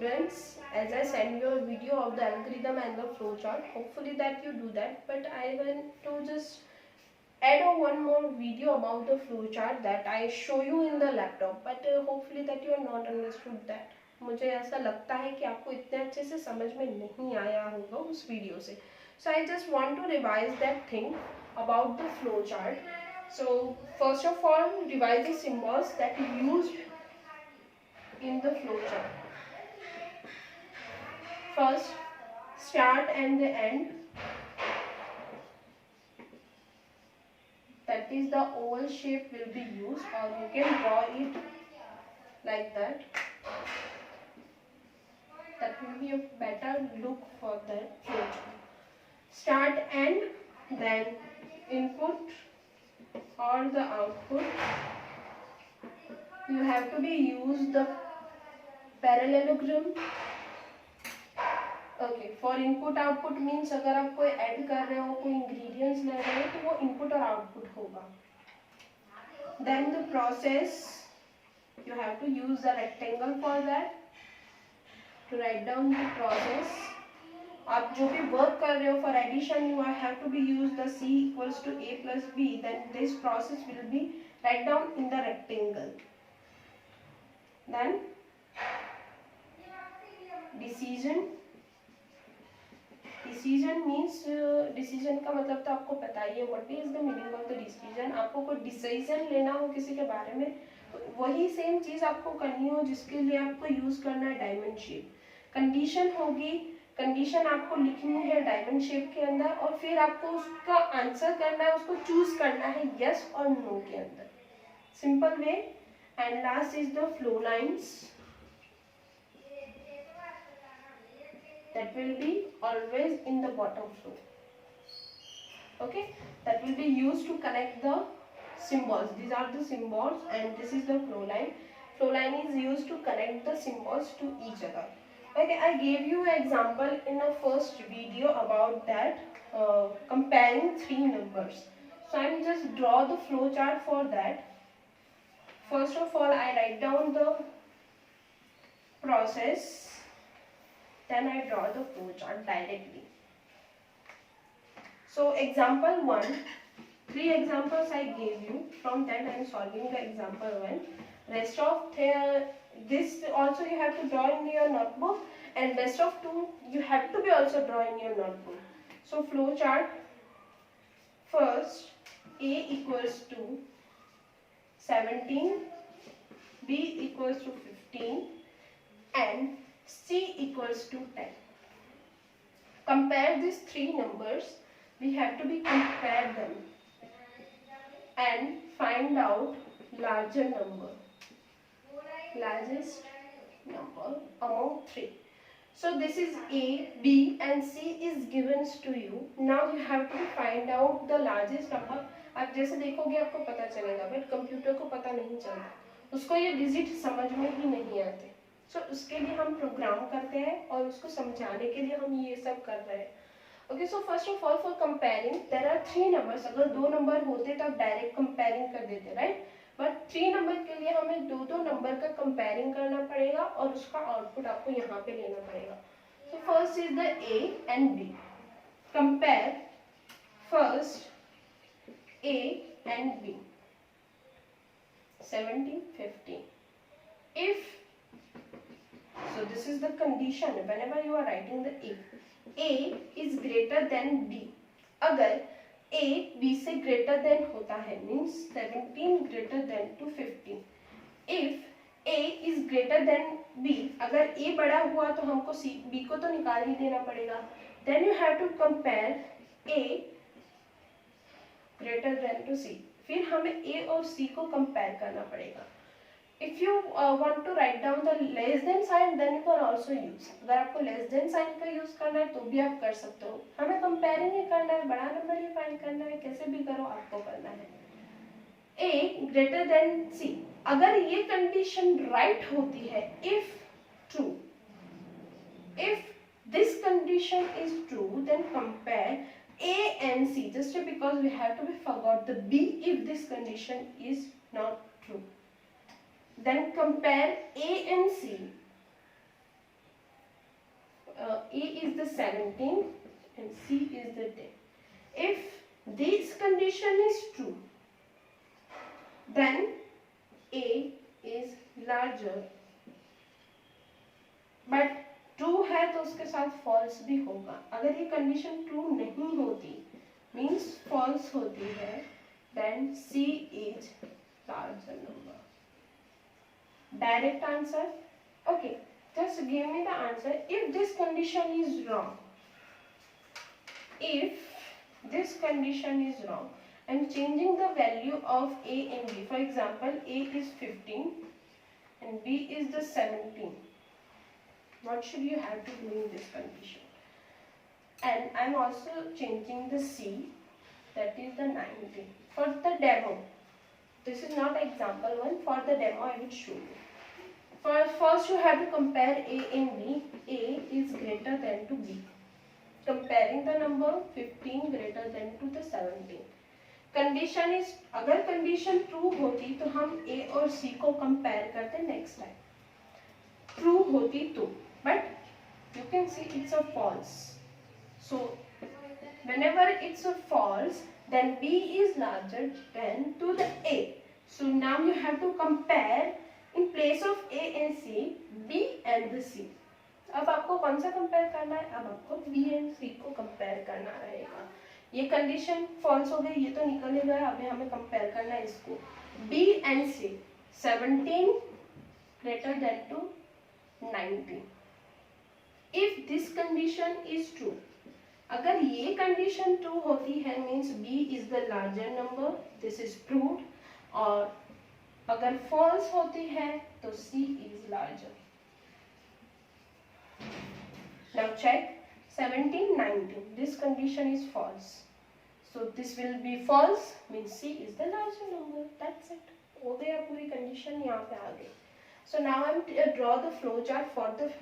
students, as I send you a video of the algorithm and the flowchart, hopefully that you do that, but I want to just add on one more video about the flowchart that I show you in the laptop, but hopefully that you are not understood that. मुझे ऐसा लगता है कि आपको इतने अच्छे से समझ में नहीं आया होगा उस वीडियो से. So I just want to revise that thing about the flowchart. So first of all, revise the symbols that you used in the flowchart. First, start and the end. That is, the oval shape will be used, or you can draw it like that. That will be a better look for that flowchart. Start and then input or the output. You have to be use the parallelogram. Okay, for input output means अगर आप कोई add कर रहे हो, कोई ingredients ले रहे हो, तो वो इनपुट और आउटपुट होगा. Then the process, you have to use the rectangle for that to write down the process. आप जो भी वर्क कर रहे हो for addition, you have to be use the c equals to a plus b. Then this process will be write down in the rectangle. Then decision. Decision means, decision का मतलब तो आपको पता ही है, what is the meaning of the decision. आपको कोई decision लेना हो किसी के बारे में, तो वही सेम चीज आपको करनी हो जिसके लिए आपको यूज करना है डायमंड शेप. कंडीशन होगी, कंडीशन आपको लिखनी है डायमंड शेप के अंदर, और फिर आपको उसका आंसर करना है, उसको चूज करना है यस और नो के अंदर. Simple way. And last is the flow lines. That will be always in the bottom flow. Okay, that will be used to connect the symbols. These are the symbols and this is the flow line. Flow line is used to connect the symbols to each other. Okay, I gave you an example in the first video about that, comparing three numbers. So I am just draw the flow chart for that. First of all, I write down the process. Then I draw the flowchart directly. So example 1, 3 examples I gave you. From that I am solving the example 1. Rest of this also you have to draw in your notebook, and rest of 2 you have to be also draw in your notebook. So flowchart. First, A equals to 17, B equals to 15, and C equals to 10. Compare these three numbers. We have to be compare them and find out larger number, largest number among three. So this is A, B and C is given to you. Now you have to find out the largest number. आप जैसे देखोगे आपको पता चलेगा, but computer को पता नहीं चलता, उसको ये डिजिट समझ में ही नहीं आते. So, उसके लिए हम प्रोग्राम करते हैं और उसको समझाने के लिए हम ये सब कर रहे हैं. Okay, so first of all for comparing there are 3 numbers. अगर 2 नंबर होते तो आप डायरेक्ट कंपेयरिंग कर देते, राइट. बट 3 नंबर के लिए हमें 2 नंबर का कंपेयरिंग करना पड़ेगा और उसका आउटपुट आपको यहाँ पे लेना पड़ेगा. So first is the A and B. Compare first A and B. 17, 15. If so, this is the condition whenever you are writing the A is greater than B. अगर A B से greater than होता है means 17 greater than to 15. If A is greater than B, अगर A बड़ा हुआ तो हमको B को तो निकाल ही देना पड़ेगा. Then you have to compare A greater than to C. फिर हमें A और C को compare करना पड़ेगा. If you want to write down the less than sign, then you can also use. अगर आपको less than sign का use करना है तो भी आप कर सकते हो. हमें कंपेयरिंग ही करना है, बड़ा नंबर ही फाइंड करना है, कैसे भी करो आपको करना है. A greater than C. अगर ये कंडीशन राइट होती है, if true, if this condition is true, then compare A and C. Just because we have to be forgot the B if this condition is not true. Then compare A and C. A is the 17 and C is the 10. If this condition is true, then A is larger, but true है तो उसके साथ false भी होगा. अगर ये condition true नहीं होती, मीन्स फॉल्स होती है, then C is larger number. Direct answer? Okay, just give me the answer. If this condition is wrong, if this condition is wrong, I'm changing the value of A and B. For example, A is 15 and B is the 17. What should you have to do in this condition? And I'm also changing the C, that is the 19. For the demo, this is not example one. For the demo, I will show you. First, you have to compare A and B. A is greater than to B. Comparing the number 15 greater than to the 17. Condition is, अगर condition true होती तो हम A और C को compare करते next time. True होती तो, but you can see it's a false. So whenever it's a false, then B is larger than to the A. So now you have to compare in place of A and C, B and the C. अब आपको कौन सा compare करना है? अब आपको B and C को compare करना रहेगा. ये कंडीशन फॉल्स हो गई, ये तो निकल ही गया. अभी हमें कंपेयर करना है इसको. B and C, 17 greater than to 19. If this condition is true, अगर ये कंडीशन ट्रू होती है, means B is the larger number, this is proved. और अगर फॉल्स होती है तो C is larger. Now check 17, 19. This condition is false. So this will be false, means C is the larger number. That's it. हो गया पूरी condition यहाँ पे आ गई. So now I am draw the flow chart for the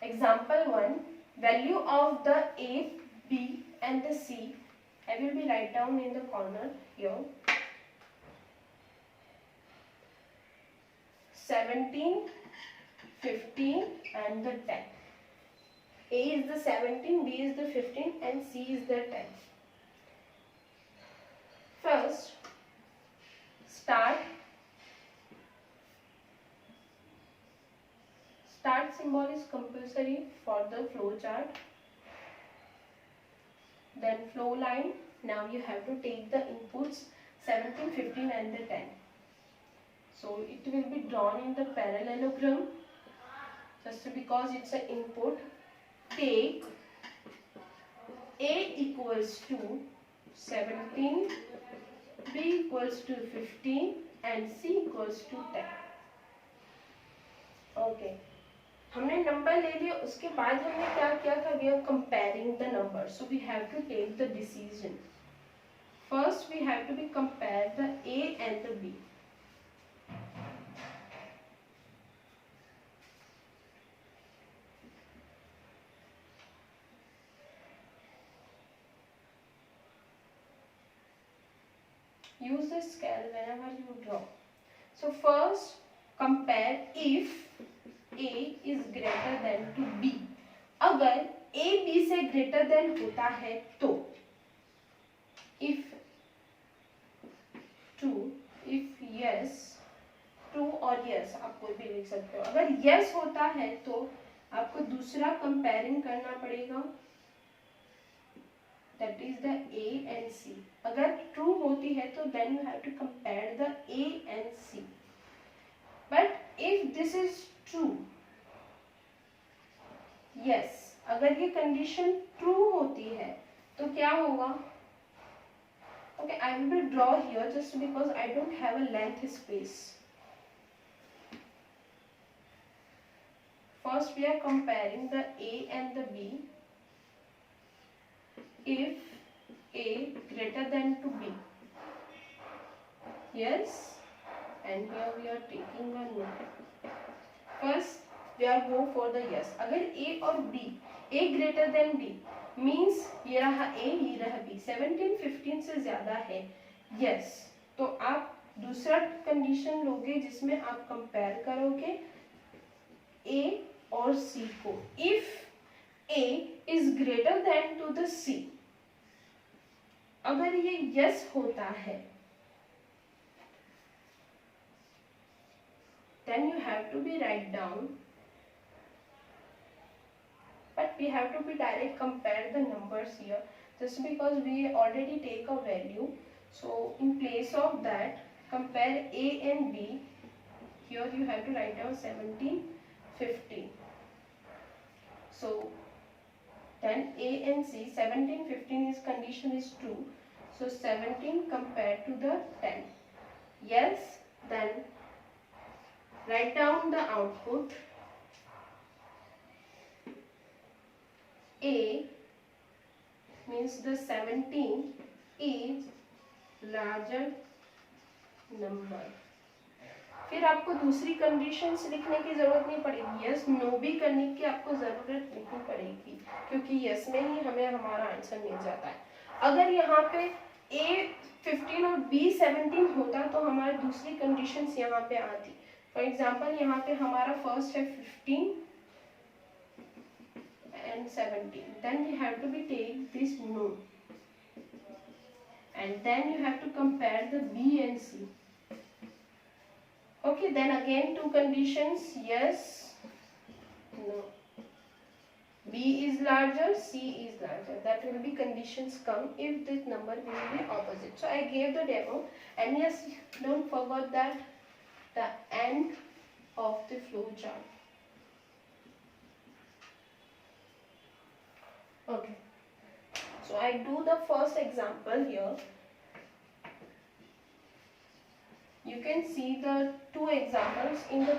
example 1. Value of the A, B and the C, I will be write down in the corner here. 17, 15 and the 10. A is the 17, B is the 15 and C is the 10. First, start symbol is compulsory for the flow chart. Then flow line. Now you have to take the inputs 17, 15 and the 10. So it will be drawn in the parallelogram, just because it's an input. Take A equals to 17, B equals to 15 and C equals to 10. Okay. हमने number ले लिया, उसके बाद हमने क्या किया था? We are comparing the numbers. So we have to take the decision. First we have to be compare the A and the B. Use the scale whenever you draw. So first compare if A is greater than to B. अगर A B से greater than होता है तो, if true, if yes, true और yes आप कोई भी लिख सकते हो. अगर yes होता है तो आपको दूसरा कंपेयरिंग करना पड़ेगा, that is the A and C. अगर true होती है तो then you have to compare the A and C. But if this is true, yes, अगर ये कंडीशन ट्रू होती है तो क्या होगा? Okay, I will draw here just because I don't have a length space. First we are comparing the A and the B. If A greater than to B, yes, and here we are taking a note. First we are go for the yes. अगर A और B, A greater than B means ये रहा A, ये रहा B, 17, 15 से ज्यादा है, yes, तो आप दूसरा कंडीशन लोगे जिसमें आप कंपेयर करोगे A और C को. If A is greater than to the C, अगर ये yes होता है then you have to be write down, but we have to be direct compare the numbers here just because we already take a value. So in place of that, compare A and B. Here you have to write down 17, 15. So then A and C, 17, 15 is condition is true. So 17 compared to the 10. Yes, then write down the output. A means the 17 is larger number. फिर आपको दूसरी conditions लिखने की जरूरत नहीं पड़ेगी, yes no भी करने की आपको जरूरत नहीं पड़ेगी, क्योंकि यस में ही हमें हमारा आंसर मिल जाता है. अगर यहाँ पे A 15 और B 17 होता तो हमारी दूसरी कंडीशंस यहाँ पे आती. फॉर एग्जाम्पल यहाँ पे हमारा फर्स्ट है 15 and 17, then we have to be take this no, and then you have to compare the B and C. Okay, then again two conditions, yes, no. B is larger, C is larger. That will be conditions come if this number will be opposite. So I gave the demo, and yes, don't forget that the end of the flow chart. Okay, so I do the first example here. You can see the two examples in the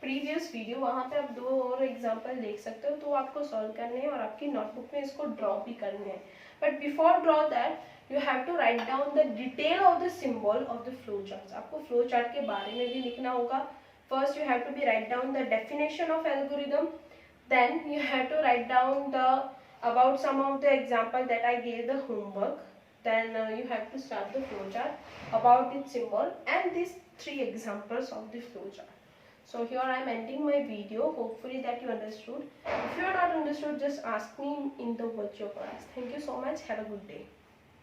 previous video, वहाँ पे आप दो और example देख सकते हो, तो आपको सॉल्व करने हैं और आपकी नोटबुक में इसको ड्रॉ भी करने हैं. But before draw that you have to write down the detail of the symbol of the flow chart. आपको फ्लो चार्ट के बारे में भी लिखना होगा. First you have to be write down the definition of algorithm, then you have to write down the about some of the example that I gave the homework, then you have to start the flow chart about its symbol and these three examples of the flow chart. So here I am ending my video. Hopefully that you understood. If you are not understood, just ask me in the virtual class. Thank you so much. Have a good day.